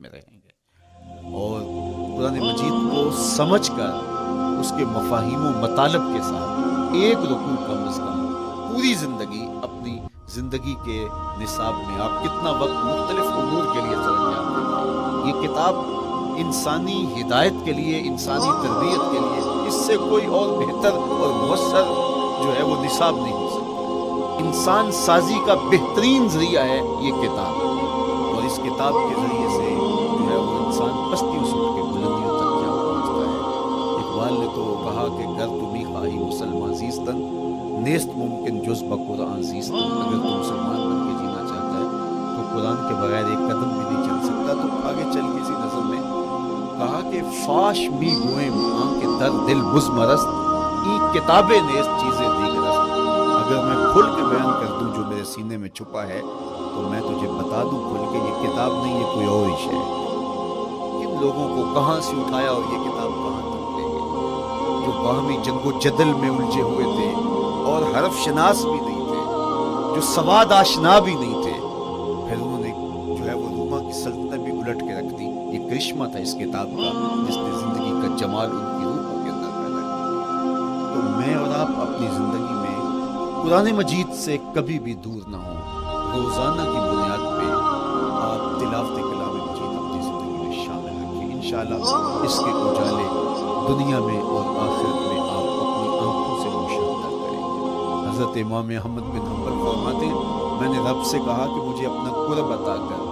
میں رہیں گے، اور قرآن مجید کو سمجھ کر اس کے مفاہیم و مطالب کے ساتھ ایک رکوع کم از کم پوری زندگی اپنی زندگی کے نصاب میں آپ کتنا وقت مختلف امور کے لیے سرانجام دیں گے۔ یہ کتاب انسانی ہدایت کے لیے، انسانی تربیت کے لیے، اس سے کوئی اور بہتر اور مؤثر جو ہے وہ نصاب نہیں ہو سکتا۔ انسان سازی کا بہترین ذریعہ ہے یہ کتاب، اور اس کتاب کے ذریعے سے جو ہے وہ انسان پستیوں سے اٹھ کے بلندیوں تک جا پہنچتا ہے۔ اقبال نے تو کہا کہ گر تمہیں خواہی مسلمان زیستن، نیست ممکن جز بقرآن زیستن۔ اگر تو مسلمان بن کے جینا چاہتا ہے تو قرآن کے بغیر ایک قدم بھی نہیں چل سکتا۔ تو آگے چل کے اسی نظم میں کہا کہ فاش می گوئم آنکھ در دل مزمرست، ای کتابیں نیست چیزیں دیگرست۔ اگر میں کھل کے بیان کر دوں جو میرے سینے میں چھپا ہے تو میں تجھے بتا دوں کھل کے یہ کتاب نہیں، یہ کوئی اور ہی شے ہے۔ کن لوگوں کو کہاں سے اٹھایا اور یہ کتاب کہاں تک لے گئی، جو باہمی جنگ و جدل میں الجھے ہوئے تھے اور حرف شناس بھی نہیں تھے، جو سواد آشنا بھی نہیں تھے، پھر انہوں نے جو ہے وہ روما کی سلطنت بھی الٹ کے رکھ دی۔ یہ کرشمہ تھا اس کتاب کا جس نے زندگی کا جمال ان کی روحوں کے اندر پیدا کیا۔ تو میں اور آپ اپنی زندگی میں قرآن مجید سے کبھی بھی دور نہ ہوں، روزانہ کی بنیاد پہ آپ تلاوت کلام مجید اپنی زندگی میں شامل رکھیں۔ انشاءاللہ اس کے اجالے دنیا میں اور آخرت میں آپ اپنی آنکھوں سے مشاہدہ کریں گے۔ حضرت امام احمد بن حنبل فرماتے ہیں میں نے رب سے کہا کہ مجھے اپنا قرب عطا کر،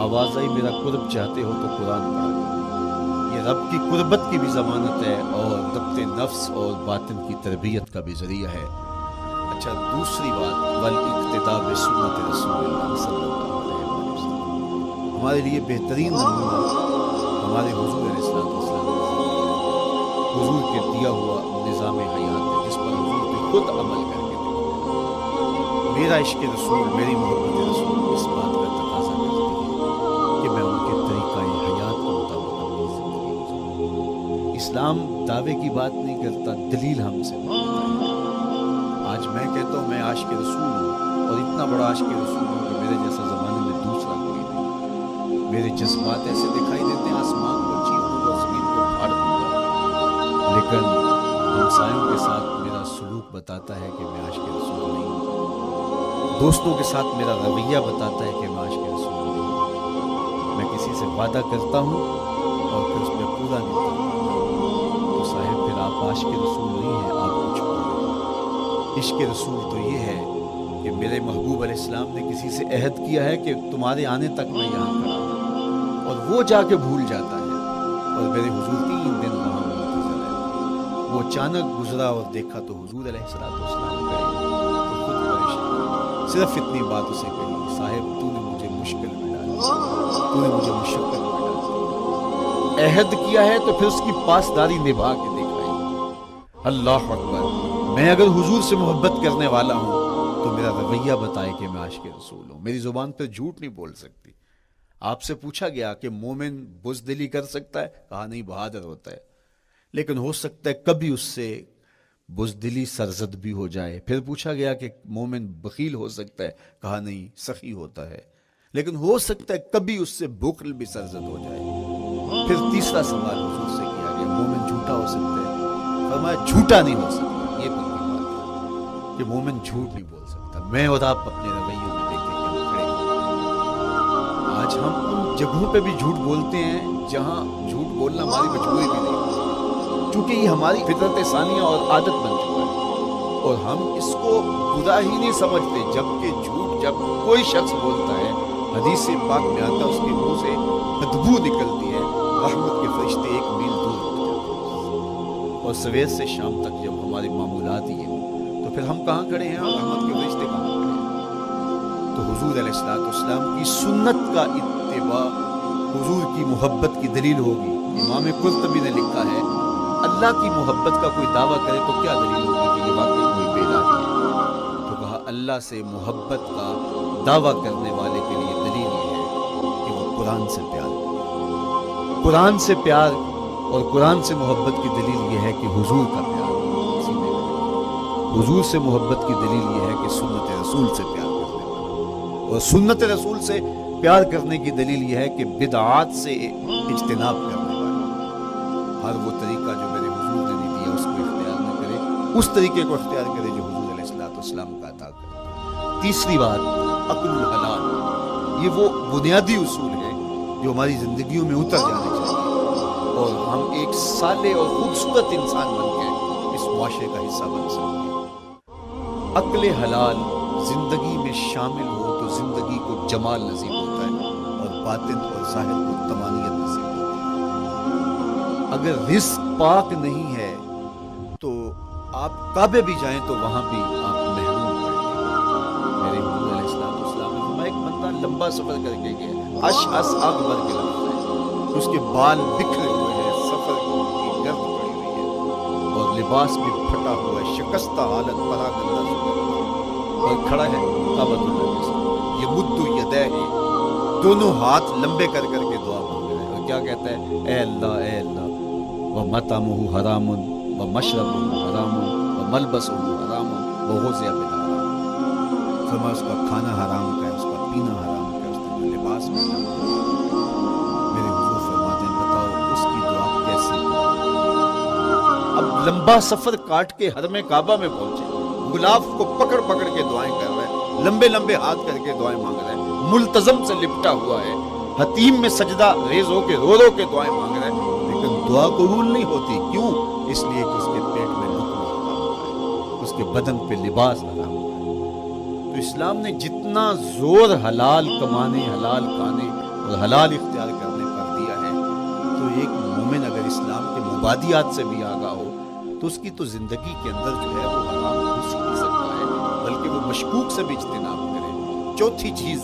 آواز آئی میرا قرب چاہتے ہو تو قرآن پڑھ کر۔ یہ رب کی قربت کی بھی ضمانت ہے اور ضبط نفس اور باطن کی تربیت کا بھی ذریعہ ہے۔ اچھا، دوسری بات والاقتداء بسنت رسول اللہ صلی اللہ علیہ وسلم، ہمارے لیے بہترین نمونہ ہمارے حضور علیہ السلام حضور کے دیا ہوا نظام حیات ہے جس پر حضور نے خود عمل کر کے دیکھا۔ میرا عشق رسول، میری محبت رسول اس بات کا تقاضا کرتی ہے کہ میں ان کے طریقہ حیات کے مطابق اپنی زندگی گزاروں۔ اسلام دعوے کی بات نہیں کرتا، دلیل ہم سے مانگتا ہے۔ آج میں کہتا ہوں میں عاشق رسول ہوں، اور اتنا بڑا عاشق رسول ہوں کہ میرے جیسا زمانے میں دوسرا کوئی نہیں۔ میرے جذبات ایسے دکھائی دیتے ہیں آسمان کو چیر دوں گا، زمین کو پھاڑ دوں گا، لیکن ہمسایوں کے ساتھ میرا سلوک بتاتا ہے کہ میں عاشق رسول نہیں ہوں۔ دوستوں کے ساتھ میرا رویہ بتاتا ہے کہ میں عاشق رسول نہیں ہوں۔ میں کسی سے وعدہ کرتا ہوں اور پھر اس پہ پورا نہیں کر پاتا، تو صاحب پھر آپ عاشق رسول نہیں ہیں، آپ کچھ اور ہیں۔ عشق رسول تو یہ ہے کہ میرے محبوب علیہ السلام نے کسی سے عہد کیا ہے کہ تمہارے آنے تک میں یہاں کھڑا ہوں، اور وہ جا کے بھول جاتا ہے، اور میرے حضور 3 دن وہاں منتظر رہتے۔ وہ اچانک گزرا اور دیکھا تو حضور علیہ السلام کھڑے، تو خود پریشان، صرف اتنی بات اسے کہی، صاحب تو نے مجھے مشکل میں ڈالا، تو نے مجھے مشقت میں ڈالا۔ عہد کیا ہے تو پھر اس کی پاسداری نبھا کے دکھائی۔ اللہ اکبر، میں اگر حضور سے محبت کرنے والا ہوں تو میرا رویہ بتائے کہ میں عاشق رسول ہوں۔ میری زبان پہ جھوٹ نہیں بول سکتی۔ آپ سے پوچھا گیا کہ مومن بزدلی کر سکتا ہے؟ کہا نہیں، بہادر ہوتا ہے، لیکن ہو سکتا ہے کبھی اس سے بزدلی سرزد بھی ہو جائے۔ پھر پوچھا گیا کہ مومن بخیل ہو سکتا ہے؟ کہا نہیں، سخی ہوتا ہے، لیکن ہو سکتا ہے کبھی اس سے بخل بھی سرزد ہو جائے۔ پھر تیسرا سوال حضور سے کیا گیا، مومن جھوٹا ہو سکتا ہے؟ فرمایا جھوٹا نہیں ہو سکتا۔ یہ پکی بات ہے کہ مومن جھوٹ نہیں بول سکتا۔ میں اور آپ اپنے رویوں میں دیکھیں کہ ہم کھڑے ہیں۔ آج ہم ان جگہوں پہ بھی جھوٹ بولتے ہیں جہاں جھوٹ بولنا ہماری مجبوری بھی نہیں ہوتی، چونکہ یہ ہماری فطرت ثانیہ اور عادت بن چکا ہے، اور ہم اس کو برا ہی نہیں سمجھتے۔ جبکہ جھوٹ جب کوئی شخص بولتا ہے، حدیث پاک میں آتا اس کے منہ سے بدبو نکلتی ہے، رحمت کے فرشتے 1 میل دور ہو جاتے ہیں۔ اور سویر سے شام تک جب ہمارے معمولات یہ ہوں تو پھر ہم کہاں کھڑے ہیں اور رحمت کے فرشتے کہاں کھڑے ہیں؟ تو حضور علیہ السلام کی سنت کا اتباع حضور کی محبت کی دلیل ہوگی۔ امام قرطبی نے لکھا ہے اللہ کی محبت کا کوئی دعویٰ کرے تو کیا دلیل ہوگی کہ یہ واقعی کوئی بے الہی ہے؟ تو کہا اللہ سے محبت کا دعویٰ کرنے والے کے لیے دلیل یہ ہے کہ وہ قرآن سے پیار کرے۔ قرآن سے پیار اور قرآن سے محبت کی دلیل یہ ہے کہ حضور کا پیار، حضور سے محبت کی دلیل یہ ہے کہ سنت رسول سے پیار کرنے والا، اور سنت رسول سے प्यार करने की दलील यह है कि बिदआत से इज्तिनाब करने वाला हर वो तरीका जो मेरे हुजूर ने नहीं दिया उसको इख्तियार न करे, उस तरीके को इख्तियार करे जो हुजूर अलैहिस्सलाम का अता करे। तीसरी बात, अक्लुल हलाल, ये वो बुनियादी उसूल है जो हमारी जिंदगियों में उतर जाने चाहिए और हम एक साले और खूबसूरत इंसान बनकर इस मुआशरे का हिस्सा बन सकते हैं। अक्ल हलाल जिंदगी में शामिल हो तो जिंदगी को जमाल नसीब होता है और बातिन और ज़ाहिर को तमानियत नसीब होती है। अगर रिस्क पाक नहीं है तो आप काबे भी जाएं तो वहां भी आप महरूम पड़ेंगे। मेरे हुजूर अलैहिस्सलाम ने फरमाया, एक बंदा लंबा सफर करके गया, अश अकबर के लफ्ज़ है, उसके बाल बिखरे हुए हैं, सफर की गर्द पड़ी हुई है और लिबास भी फटा हुआ है, शिकस्ता हालत, परागंदा और खड़ा है काबतुल्लाह के सामने। ये मुद्दु यदैहि, दोनों हाथ लंबे कर करके दुआ मांग रहे हैं और क्या कहता है, ए अल्लाह व मतअमुहु हरामुन व मशरबुहु हरामुन व मलबसुहु हरामुन व गुज़िया बिल हराम। फरमाया उसका खाना हराम का है, उसका पीना हराम का है, उसका लिबास भी हराम का है। मेरे हुजूर फरमाते हैं, बताओ उसकी दुआ कैसी हो। अब लंबा सफर काट के हरम काबा में पहुंचे, गुलाब को पकड़ पकड़ के दुआएं कर रहे हैं, लंबे लंबे हाथ करके दुआएं मांग रहे हैं, मुल्तजम से लिपटा हुआ है, हतीम में सजदा रेज होके रो के दुआएं मांग रहे हैं, लेकिन दुआ कबूल नहीं होती। क्यों? इसलिए कि उसके पेट में लुक़मा हराम है, उसके बदन पे लिबास हराम है। तो इस्लाम ने जितना जोर हलाल कमाने, हलाल खाने और हलाल इख्तियार करने पर दिया है, तो एक मोमिन अगर इस्लाम के मुबादियात से भी आगाह हो तो उसकी तो जिंदगी के अंदर जो है वो हराम हो सकता है, बल्कि वो मशकूक से भी इज्तिनाब करे। चौथी चीज,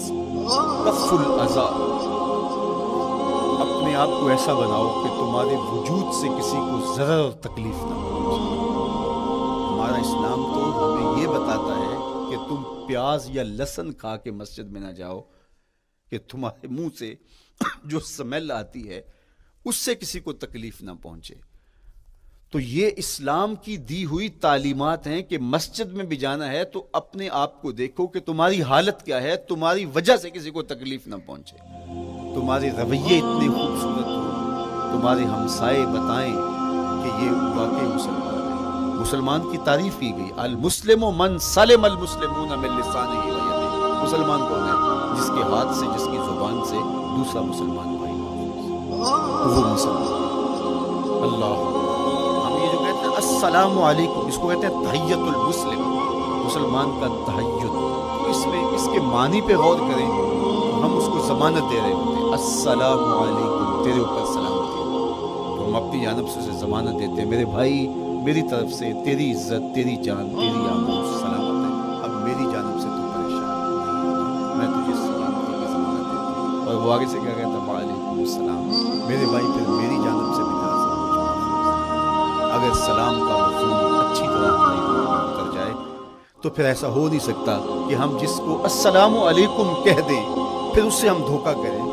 कफ़ुल अज़ा, अपने आप को ऐसा बनाओ कि तुम्हारे वजूद से किसी को ज़रर और तकलीफ ना पहुंचे। हमारा इस्लाम तो हमें ये बताता है कि तुम प्याज या लहसुन खा के मस्जिद में ना जाओ कि तुम्हारे मुंह से जो स्मेल आती है उससे किसी को तकलीफ ना पहुंचे। तो ये इस्लाम की दी हुई तालीमात हैं कि मस्जिद में भी जाना है तो अपने आप को देखो कि तुम्हारी हालत क्या है, तुम्हारी वजह से किसी को तकलीफ ना पहुंचे, तुम्हारे रवैये इतने खूबसूरत हो, तुम्हारे हमसाए बताएं कि ये वाकई मुसलमान है। मुसलमान की तारीफ की गई, अल मुस्लिमु मन सलिम अल मुस्लिमून मिन लिसानिही व यदिही। मुसलमान कौन है? जिसके हाथ से, जिसकी जुबान से दूसरा मुसलमान भाई तो वो मुसलमान। अल्लाह, अस्सलामु अलैकुम, इसको कहते हैं तहियतुल मुस्लिम, मुसलमान का तहय्युद। इसमें इसके मानी पे गौर करें तो हम उसको जमानत दे रहे होते हैं, अस्सलामु अलैकुम, तेरे ऊपर सलामती हो। तो हम अपनी जानब से उसे जमानत देते हैं, मेरे भाई मेरी तरफ से तेरी इज्जत, तेरी जान, तेरी आबरू सलामत है, अब मेरी जानब से तू परेशान नहीं होना, मैं तुझे सलामती की जमानत देती हूँ। और वो आगे से क्या कहता है, वालेकुम अस्सलाम, मेरे भाई फिर मेरी जानब से अगर सलाम का मफ़हूम अच्छी तरह हमारी दिमाग में उतर जाए तो फिर ऐसा हो नहीं सकता कि हम जिसको अस्सलामु अलैकुम कह दें फिर उससे हम धोखा करें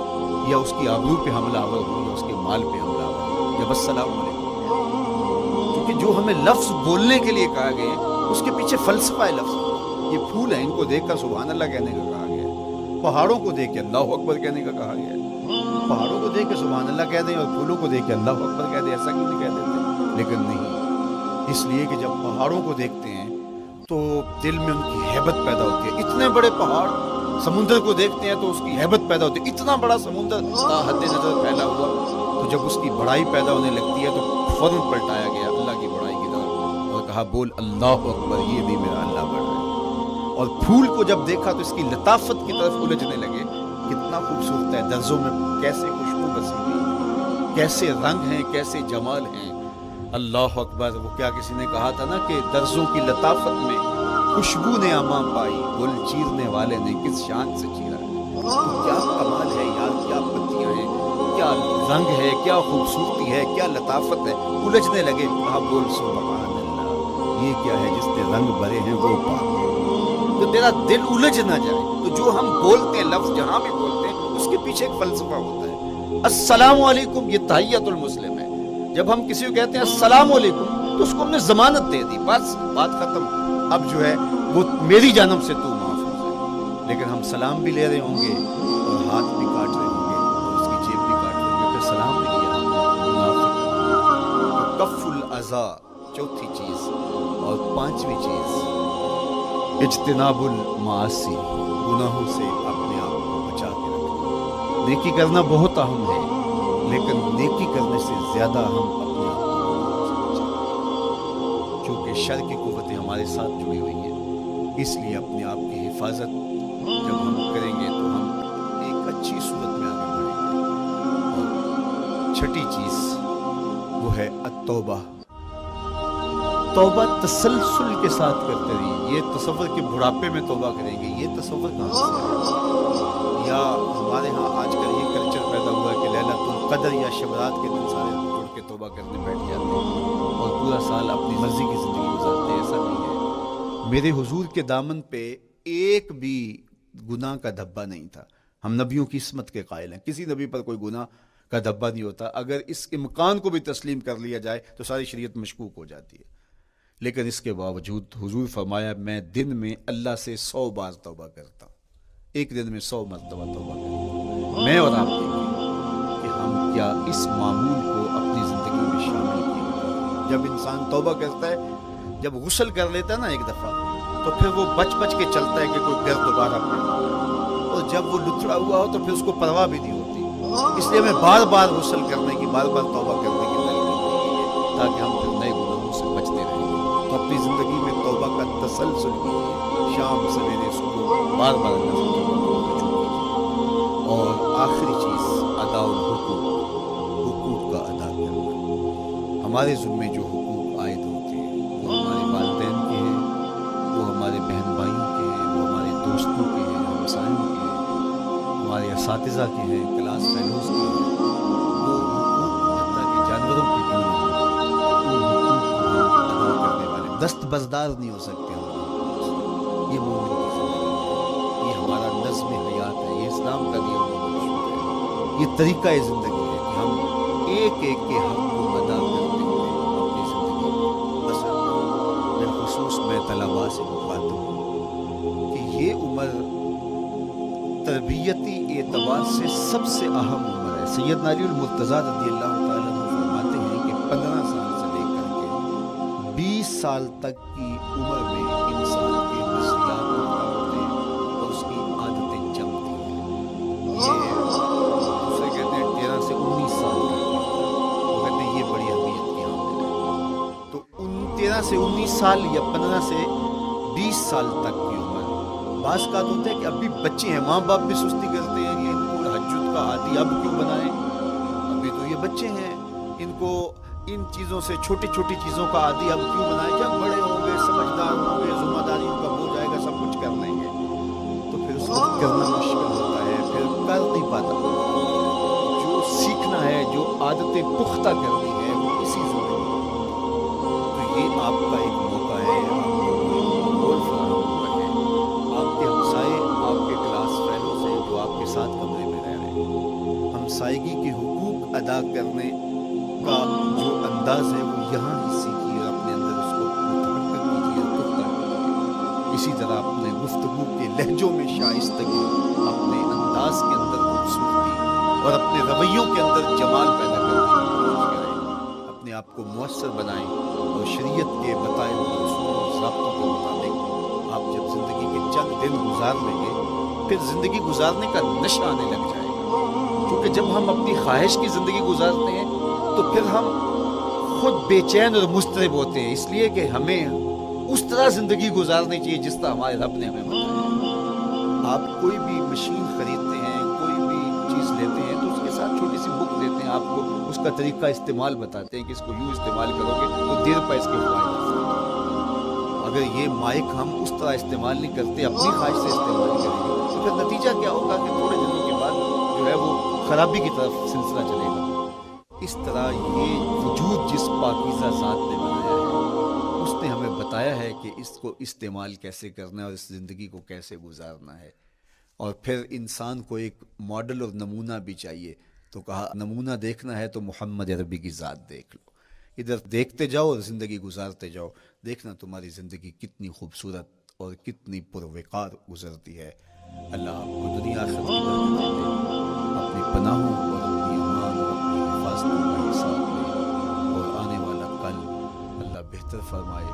या उसकी आबरू पे हमलावर हो या उसके माल पे हमलावर हो जब अस्सलामु अलैकुम। क्योंकि जो हमें लफ्ज़ बोलने के लिए कहा गया उसके पीछे फ़लसफ़ा है लफ्ज़। ये फूल है, इनको देख कर सुभान अल्लाह कहने का कहा गया है, पहाड़ों को देख के अल्लाहु अकबर कहने का कहा गया है। पहाड़ों को देख के सुभान अल्लाह कह दें और फूलों को देख के अल्लाहु अकबर कह दें, ऐसा क्यों नहीं कह देते? लेकिन नहीं, इसलिए कि जब पहाड़ों को देखते हैं तो दिल में उनकी हैबत पैदा होती है। इतने बड़े पहाड़, समुद्र को देखते हैं तो उसकी हैबत पैदा होती है, इतना बड़ा समुद्र हद नजर फैला हुआ, तो जब उसकी बड़ाई पैदा होने लगती है तो फौरन पलटाया गया अल्लाह की बड़ाई की तरफ और कहा बोल अल्लाहु अकबर, ये भी मेरा अल्लाह बड़ा है। और फूल को जब देखा तो इसकी लताफत की तरफ उलझने लगे, कितना खूबसूरत है, दर्जों में कैसे खुशबू बसी हुई, कैसे रंग हैं, कैसे जमाल हैं। अल्लाह अकबर। वो क्या किसी ने कहा था ना कि दर्जों की लताफत में खुशबू ने आमा पाई, गुल चीरने वाले ने किस शान से चीरा। तो क्या कमाल है यार, क्या पत्तियां हैं, क्या रंग है, क्या खूबसूरती है, क्या लताफत है। उलझने लगे, कहा बोल सुभान अल्लाह, ये क्या है जिसने रंग भरे हैं वो पाक है। तो तेरा दिल उलझ ना जाए। तो जो हम बोलते हैं लफ्ज जहां भी बोलते हैं उसके पीछे एक फलसफा होता है। अस्सलामु अलैकुम ये तहियतुल मुस्लिम है। जब हम किसी को कहते हैं अस्सलामु अलैकुम तो उसको हमने जमानत दे दी, बस बात खत्म। अब जो है वो मेरी जानब से तू माफ हो जाए। लेकिन हम सलाम भी ले रहे होंगे और हाथ भी काट रहे होंगे और उसकी जेब भी काट रहे होंगे, फिर सलाम नहीं किया हमने, मुनाफिक। तो कफ़ुल अज़ा चौथी चीज़। और पांचवी चीज़ इज्तिनाबुल मासी, गुनाहों से अपने आप को बचा के रखना। नेकी करना बहुत अहम है, लेकिन नेकी करने से ज़्यादा हम अपने आप को गुनाहों से बचाएं, क्योंकि शर की कुव्वतें हमारे साथ जुड़ी हुई हैं। इसलिए अपने आप की हिफाजत जब हम करेंगे तो हम एक अच्छी सूरत में आगे बढ़ेंगे। और छठी चीज़ वो है अत्तौबा। तौबा तसलसल के साथ करते रहिए। ये तसव्वुर के बुढ़ापे में तौबा करेंगे, ये तसव्वुर कहाँ से है? या हमारे यहाँ आजकल ये कल्चर पैदा हुआ है कि लैलतुल क़द्र या शबरात के दिन सारे जुड़ के तौबा करने बैठ जाते हैं और पूरा साल अपनी मर्जी की ज़िंदगी गुजारते हैं। ऐसा नहीं है। मेरे हुजूर के दामन पे एक भी गुनाह का धब्बा नहीं था। हम नबियों की इस्मत के कायल हैं, किसी नबी पर कोई गुनाह का धब्बा नहीं होता। अगर इस इम्कान को भी तस्लीम कर लिया जाए तो सारी शरीयत मशकूक हो जाती है। लेकिन इसके बावजूद हुजूर फरमाया, मैं दिन में अल्लाह से 100 बार तौबा करता हूँ, एक दिन में 100 मरतबा तौबा करता। मैं और आप देखें कि हम क्या इस मामूल को अपनी ज़िंदगी में शामिल किए। जब इंसान तौबा करता है, जब गुस्ल कर लेता है ना एक दफ़ा, तो फिर वो बच बच के चलता है कि कोई घर दोबारा पैदा हो, और जब वो लुथड़ा हुआ हो तो फिर उसको परवाह भी नहीं होती। इसलिए हमें बार बार गुस्ल करने की, बार बार तौबा करने की तरकीब दी गई है, ताकि हम फिर नए गुनाहों से बचते रहें। तो अपनी ज़िंदगी में तौबा का तसलसल कीजिए, शाम सवेरे सुबह बार बार अल्लाह से तौबा को रजू कीजिए। और आखिरी चीज़ अदाउल हुकूक, हुकूक का अदा करना। हमारे ज़िम्मे जो हुकूक आयद होते हैं वो हमारे वालिदैन के हैं, वो हमारे बहन भाइयों के हैं, वो हमारे दोस्तों के हैं, हमसायों के हैं, हमारे असातिज़ा के हैं, क्लास फेलोज़ के हैं। वो हुकूक हत्ता कि जानवरों के क्यों नहीं, दस्तबरदार नहीं हो सकते हम। ये मोमिन की ज़िंदगी है, ये हमारा नज़्म हयात है, ये इस्लाम का दिया हुआ मंशूर है, ये तरीक़ा ज़िंदगी है कि हम एक एक के हक़ को अदा करते हुए अपनी ज़िंदगी को बसर करें। बिलखुसूस मैं तलबा से मुखातिब हूँ कि ये उम्र तरबियती एतबार से सबसे अहम उम्र है। सैयदना अली मुर्तज़ा रज़ियल्लाहु ताला अन्हु फरमाते हैं कि 15 साल से लेकर के 20 साल तक की उम्र में इंसान के नस्लियात पुख्ता होते हैं और उसकी आदतें जमती हैं। ये दूसरे कहते हैं 13 से 19 साल तक की, वो कहते हैं ये बड़ी अहमियत की आमद है। तो 13 से 19 साल या 15 से 20 साल तक की उम्र, बास का होता है कि अभी बच्चे हैं, माँ बाप भी सुस्ती करते हैं कि इनको तहज्जुद का आदी अब क्यों बनाएं, अभी तो ये बच्चे हैं, इनको इन चीज़ों से, छोटी छोटी चीज़ों का आदी अब क्यों बनाएं। जब बड़े होंगे, समझदार होंगे, जिम्मेदारियों का बोझ आएगा, सब कुछ कर लेंगे, तो फिर उस वक्त करना मुश्किल होता है, फिर कर नहीं पाता। जो सीखना है, जो आदतें पुख्ता करनी है, वो इसी ज़िंदगी में। तो ये आपका एक मौका है, आपको कोई माहौल फराहम हुआ है, आपके हमसाए, आपके क्लास फेलोज़ हैं जो आपके साथ कमरे में रह रहे हैं। हमसायगी के हुकूक अदा करने का जो अंदाज़ है वो यहाँ ही सीखिए और अपने अंदर उसको मुतहक्किक कीजिए, पुख्ता कीजिए। इसी तरह अपने गुफ्तगू के लहजों में शाइस्तगी, अपने अंदाज के अंदर खूबसूरती और अपने रवैयों के अंदर जमाल पैदा करने की कोशिश करें। अपने आप को मुयस्सर बनाएं और शरीयत के बताए हुए उसूल और ज़ाब्तों के मुताबिक आप जब ज़िंदगी के चंद दिन गुजार लेंगे, फिर ज़िंदगी गुजारने का नशा आने लग जाएगा। क्योंकि जब हम अपनी ख्वाहिश की ज़िंदगी गुजारते हैं तो फिर हम खुद बेचैन और मुस्तरब होते हैं, इसलिए कि हमें उस तरह ज़िंदगी गुजारनी चाहिए जिस तरह हमारे रब ने हमें बताया। आप कोई भी मशीन खरीदते हैं, कोई भी चीज़ लेते हैं तो उसके साथ छोटी सी बुक देते हैं, आपको उसका तरीका इस्तेमाल बताते हैं कि इसको यूँ इस्तेमाल करोगे तो देर पर इसके फ़ायदे। अगर ये माइक हम उस तरह इस्तेमाल नहीं करते, अपनी ख्वाहिश से इस्तेमाल करेंगे, तो फिर नतीजा क्या होगा कि थोड़े दिनों के बाद जो है वो खराबी की तरफ सिलसिला चलेगा। इस तरह ये वजूद जिस पाकीज़ा ज़ात ने बनाया है, उसने हमें बताया है कि इसको इस्तेमाल कैसे करना है और इस ज़िंदगी को कैसे गुजारना है। और फिर इंसान को एक मॉडल और नमूना भी चाहिए, तो कहा नमूना देखना है तो मोहम्मद अरबी की ज़ात देख लो। इधर देखते जाओ और ज़िंदगी गुजारते जाओ, देखना तुम्हारी ज़िंदगी कितनी खूबसूरत और कितनी पुरवकार गुजरती है। اللہ آپ کو دنیا آخرت کی برکت دے، اپنی پناہوں اور اپنی امان اور اپنی حفاظتوں کا حساب لے، اور آنے والا کل اللہ بہتر فرمائے